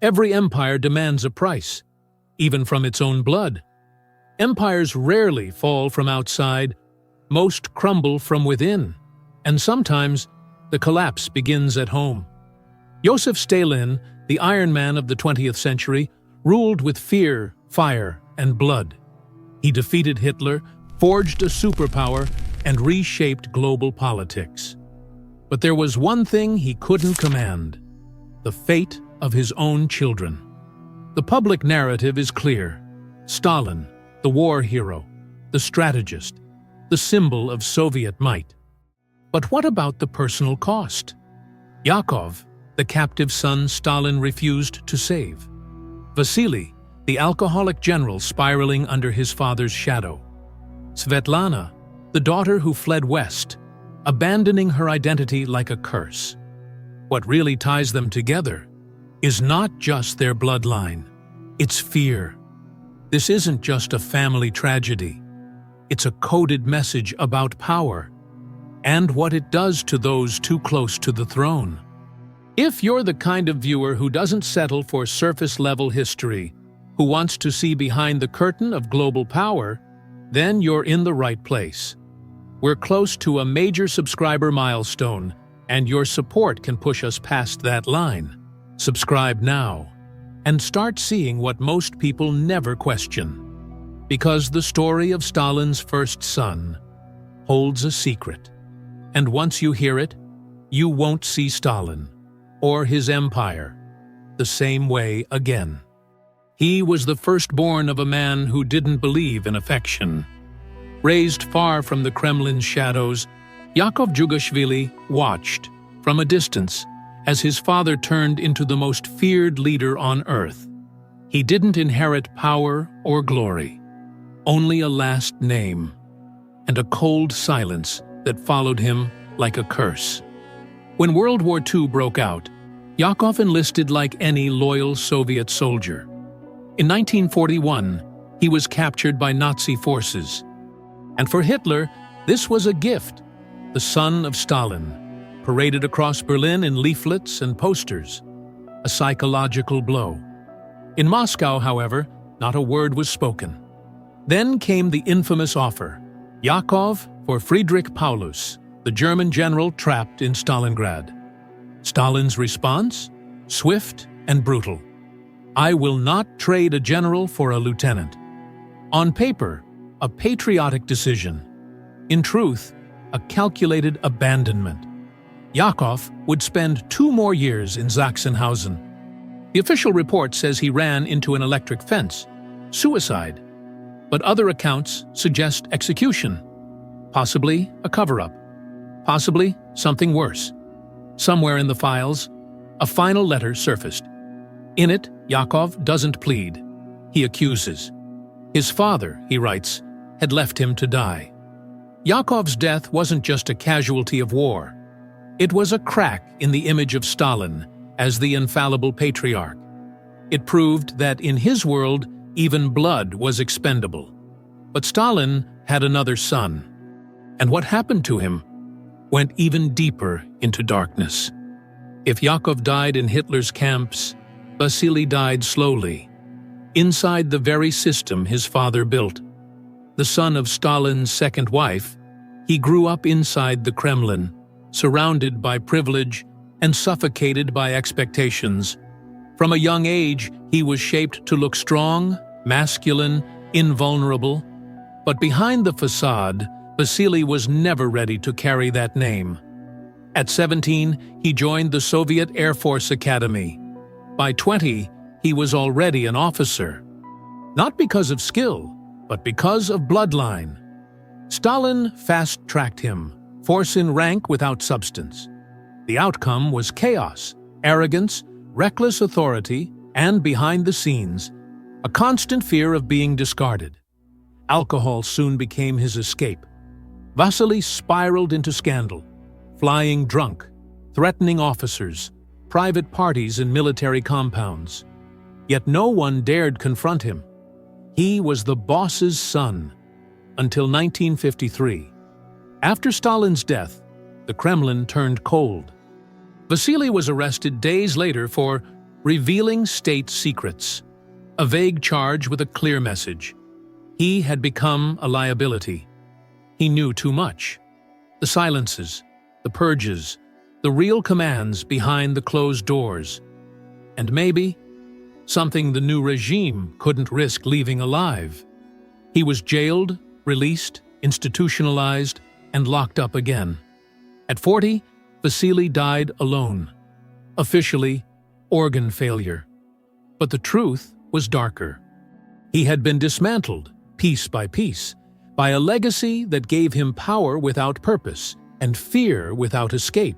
Every empire demands a price, even from its own blood. Empires rarely fall from outside, most crumble from within, and sometimes the collapse begins at home. Josef Stalin, the Iron Man of the 20th century, ruled with fear, fire, and blood. He defeated Hitler, forged a superpower, and reshaped global politics. But there was one thing he couldn't command: the fate of his own children. The public narrative is clear. Stalin, the war hero, the strategist, the symbol of Soviet might. But what about the personal cost? Yakov, the captive son Stalin refused to save. Vasily, the alcoholic general spiraling under his father's shadow. Svetlana, the daughter who fled west, abandoning her identity like a curse. What really ties them together is not just their bloodline, it's fear. This isn't just a family tragedy. It's a coded message about power and what it does to those too close to the throne. If you're the kind of viewer who doesn't settle for surface-level history, who wants to see behind the curtain of global power, then you're in the right place. We're close to a major subscriber milestone, and your support can push us past that line. Subscribe now and start seeing what most people never question. Because the story of Stalin's first son holds a secret. And once you hear it, you won't see Stalin or his empire the same way again. He was the firstborn of a man who didn't believe in affection. Raised far from the Kremlin's shadows, Yakov Jugashvili watched from a distance as his father turned into the most feared leader on earth. He didn't inherit power or glory, only a last name and a cold silence that followed him like a curse. When World War II broke out, Yakov enlisted like any loyal Soviet soldier. In 1941, he was captured by Nazi forces. And for Hitler, this was a gift. The son of Stalin, paraded across Berlin in leaflets and posters. A psychological blow. In Moscow, however, not a word was spoken. Then came the infamous offer: Yakov for Friedrich Paulus, the German general trapped in Stalingrad. Stalin's response? Swift and brutal. "I will not trade a general for a lieutenant." On paper, a patriotic decision. In truth, a calculated abandonment. Yakov would spend 2 more years in Sachsenhausen. The official report says he ran into an electric fence. Suicide. But other accounts suggest execution. Possibly a cover-up. Possibly something worse. Somewhere in the files, a final letter surfaced. In it, Yakov doesn't plead. He accuses. His father, he writes, had left him to die. Yakov's death wasn't just a casualty of war. It was a crack in the image of Stalin as the infallible patriarch. It proved that in his world, even blood was expendable. But Stalin had another son. And what happened to him went even deeper into darkness. If Yakov died in Hitler's camps, Vasily died slowly, inside the very system his father built. The son of Stalin's second wife, he grew up inside the Kremlin, surrounded by privilege and suffocated by expectations. From a young age, he was shaped to look strong, masculine, invulnerable. But behind the facade, Vasily was never ready to carry that name. At 17, he joined the Soviet Air Force Academy. By 20, he was already an officer. Not because of skill, but because of bloodline. Stalin fast-tracked him, force in rank without substance. The outcome was chaos, arrogance, reckless authority, and behind the scenes, a constant fear of being discarded. Alcohol soon became his escape. Vasily spiraled into scandal, flying drunk, threatening officers, private parties and military compounds. Yet no one dared confront him. He was the boss's son, until 1953. After Stalin's death, the Kremlin turned cold. Vasily was arrested days later for revealing state secrets, a vague charge with a clear message. He had become a liability. He knew too much. The silences, the purges, the real commands behind the closed doors. And maybe something the new regime couldn't risk leaving alive. He was jailed, released, institutionalized, and locked up again. At 40, Vasily died alone. Officially, organ failure. But the truth was darker. He had been dismantled, piece by piece, by a legacy that gave him power without purpose and fear without escape.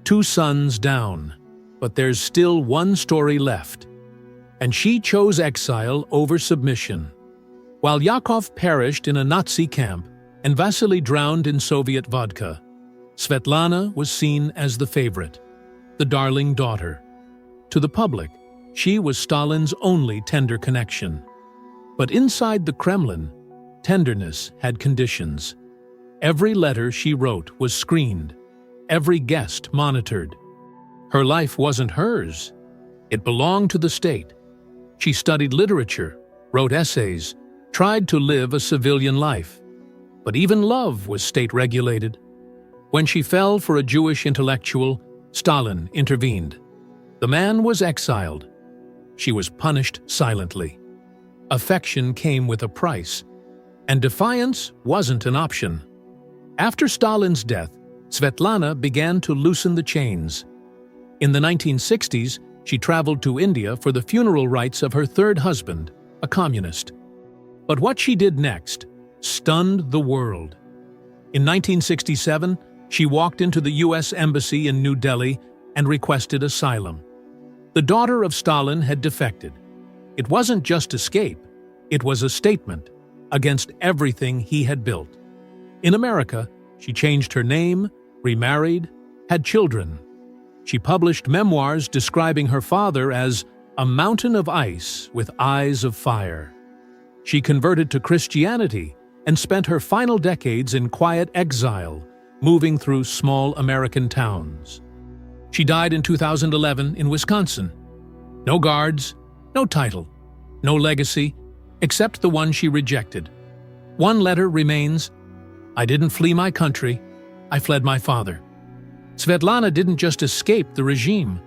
2 sons down, but there's still one story left. And she chose exile over submission. While Yakov perished in a Nazi camp and Vasily drowned in Soviet vodka, Svetlana was seen as the favorite, the darling daughter. To the public, she was Stalin's only tender connection. But inside the Kremlin, tenderness had conditions. Every letter she wrote was screened, every guest monitored. Her life wasn't hers. It belonged to the state. She studied literature, wrote essays, tried to live a civilian life. But even love was state-regulated. When she fell for a Jewish intellectual, Stalin intervened. The man was exiled. She was punished silently. Affection came with a price, and defiance wasn't an option. After Stalin's death, Svetlana began to loosen the chains. In the 1960s, she traveled to India for the funeral rites of her third husband, a communist. But what she did next stunned the world. In 1967, she walked into the U.S. Embassy in New Delhi and requested asylum. The daughter of Stalin had defected. It wasn't just escape, it was a statement against everything he had built. In America, she changed her name, remarried, had children. She published memoirs describing her father as a mountain of ice with eyes of fire. She converted to Christianity and spent her final decades in quiet exile, moving through small American towns. She died in 2011 in Wisconsin. No guards, no title, no legacy, except the one she rejected. One letter remains, "I didn't flee my country, I fled my father." Svetlana didn't just escape the regime,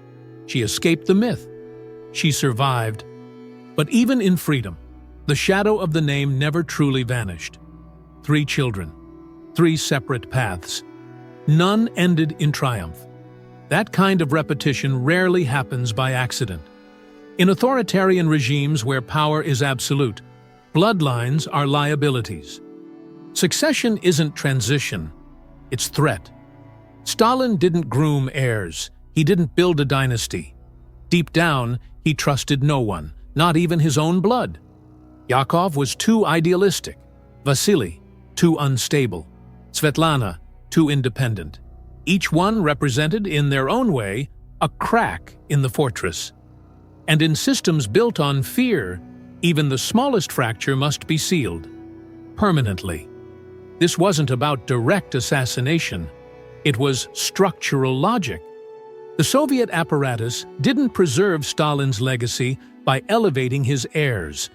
she escaped the myth. She survived. But even in freedom, the shadow of the name never truly vanished. 3 children, 3 separate paths. None ended in triumph. That kind of repetition rarely happens by accident. In authoritarian regimes where power is absolute, bloodlines are liabilities. Succession isn't transition, it's threat. Stalin didn't groom heirs, he didn't build a dynasty. Deep down, he trusted no one, not even his own blood. Yakov was too idealistic, Vasily too unstable, Svetlana too independent. Each one represented, in their own way, a crack in the fortress. And in systems built on fear, even the smallest fracture must be sealed permanently. This wasn't about direct assassination, it was structural logic. The Soviet apparatus didn't preserve Stalin's legacy by elevating his heirs.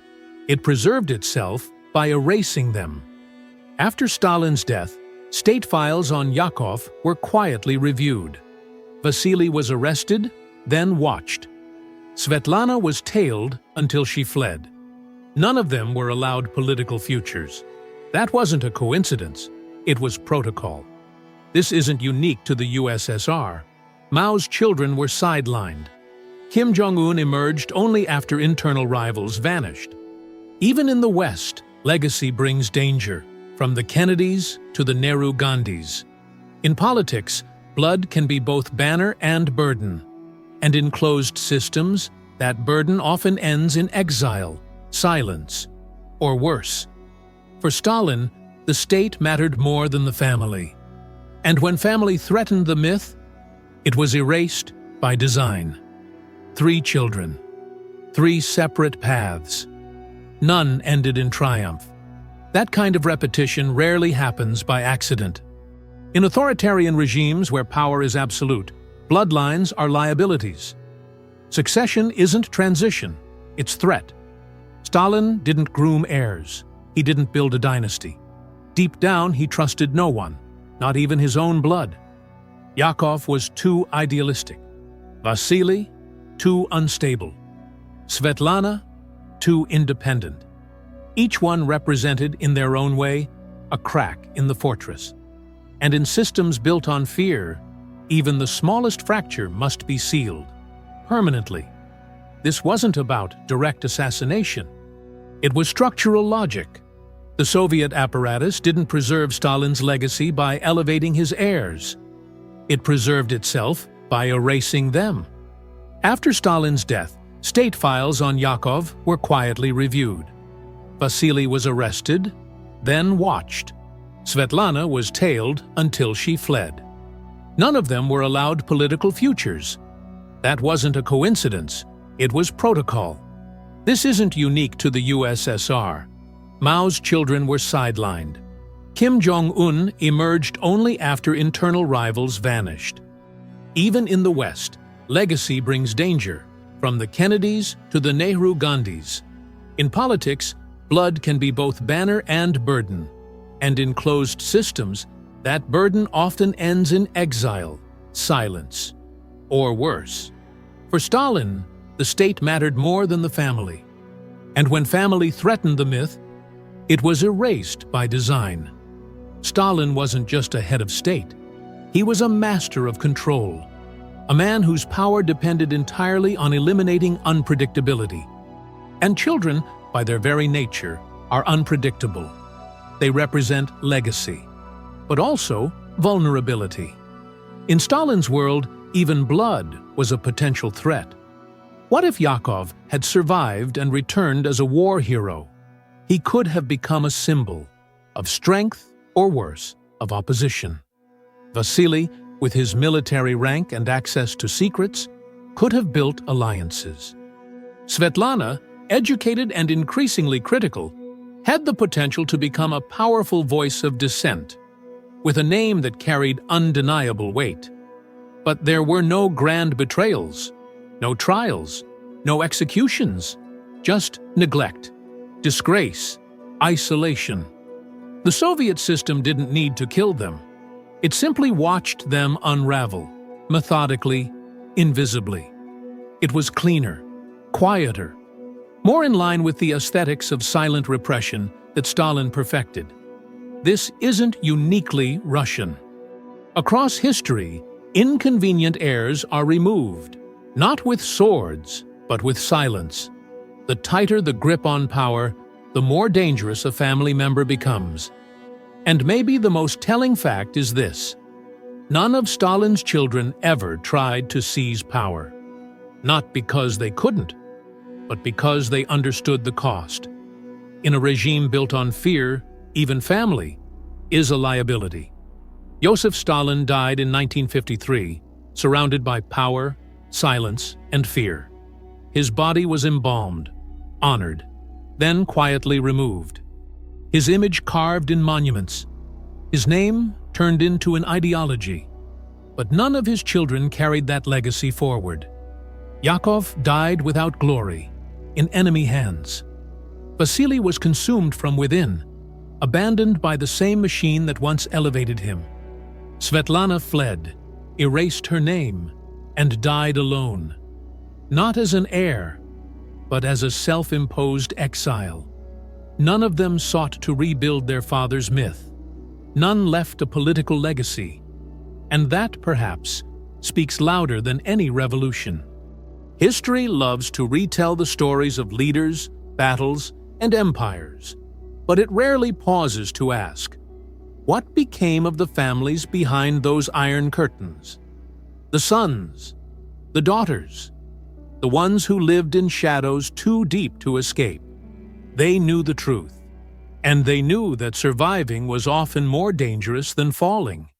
It preserved itself by erasing them. After Stalin's death, state files on Yakov were quietly reviewed. Vasily was arrested, then watched. Svetlana was tailed until she fled. None of them were allowed political futures. That wasn't a coincidence, it was protocol. This isn't unique to the USSR. Mao's children were sidelined. Kim Jong-un emerged only after internal rivals vanished. Even in the West, legacy brings danger, from the Kennedys to the Nehru-Gandhis. In politics, blood can be both banner and burden. And in closed systems, that burden often ends in exile, silence, or worse. For Stalin, the state mattered more than the family. And when family threatened the myth, it was erased by design. 3 children, 3 separate paths. None ended in triumph. That kind of repetition rarely happens by accident. In authoritarian regimes where power is absolute, bloodlines are liabilities. Succession isn't transition, it's threat. Stalin didn't groom heirs. He didn't build a dynasty. Deep down, he trusted no one, not even his own blood. Yakov was too idealistic. Vasily, too unstable. Svetlana, too independent. Each one represented, in their own way, a crack in the fortress. And in systems built on fear, even the smallest fracture must be sealed, permanently. This wasn't about direct assassination. It was structural logic. The Soviet apparatus didn't preserve Stalin's legacy by elevating his heirs. It preserved itself by erasing them. After Stalin's death, state files on Yakov were quietly reviewed. Vasily was arrested, then watched. Svetlana was tailed until she fled. None of them were allowed political futures. That wasn't a coincidence, it was protocol. This isn't unique to the USSR. Mao's children were sidelined. Kim Jong-un emerged only after internal rivals vanished. Even in the West, legacy brings danger, from the Kennedys to the Nehru-Gandhis. In politics, blood can be both banner and burden. And in closed systems, that burden often ends in exile, silence, or worse. For Stalin, the state mattered more than the family. And when family threatened the myth, it was erased by design. Stalin wasn't just a head of state. He was a master of control, a man whose power depended entirely on eliminating unpredictability. And children, by their very nature, are unpredictable. They represent legacy, but also vulnerability. In Stalin's world, even blood was a potential threat. What if Yakov had survived and returned as a war hero? He could have become a symbol of strength, or worse, of opposition. Vasily, with his military rank and access to secrets, could have built alliances. Svetlana, educated and increasingly critical, had the potential to become a powerful voice of dissent, with a name that carried undeniable weight. But there were no grand betrayals, no trials, no executions, just neglect, disgrace, isolation. The Soviet system didn't need to kill them. It simply watched them unravel, methodically, invisibly. It was cleaner, quieter, more in line with the aesthetics of silent repression that Stalin perfected. This isn't uniquely Russian. Across history, inconvenient heirs are removed, not with swords, but with silence. The tighter the grip on power, the more dangerous a family member becomes. And maybe the most telling fact is this: none of Stalin's children ever tried to seize power. Not because they couldn't, but because they understood the cost. In a regime built on fear, even family is a liability. Josef Stalin died in 1953, surrounded by power, silence, and fear. His body was embalmed, honored, then quietly removed. His image carved in monuments. His name turned into an ideology. But none of his children carried that legacy forward. Yakov died without glory, in enemy hands. Vasily was consumed from within, abandoned by the same machine that once elevated him. Svetlana fled, erased her name, and died alone. Not as an heir, but as a self-imposed exile. None of them sought to rebuild their father's myth. None left a political legacy. And that, perhaps, speaks louder than any revolution. History loves to retell the stories of leaders, battles, and empires, but it rarely pauses to ask, what became of the families behind those iron curtains? The sons, the daughters, the ones who lived in shadows too deep to escape. They knew the truth, and they knew that surviving was often more dangerous than falling.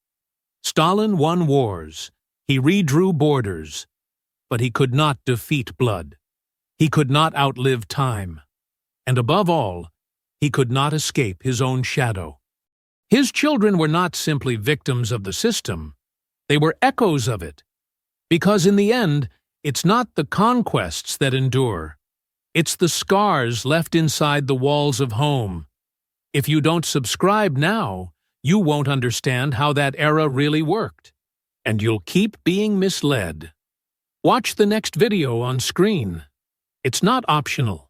Stalin won wars, he redrew borders, but he could not defeat blood. He could not outlive time. And above all, he could not escape his own shadow. His children were not simply victims of the system, they were echoes of it. Because in the end, It's not the conquests that endure. It's the scars left inside the walls of home. If you don't subscribe now, you won't understand how that era really worked, and you'll keep being misled. Watch the next video on screen. It's not optional.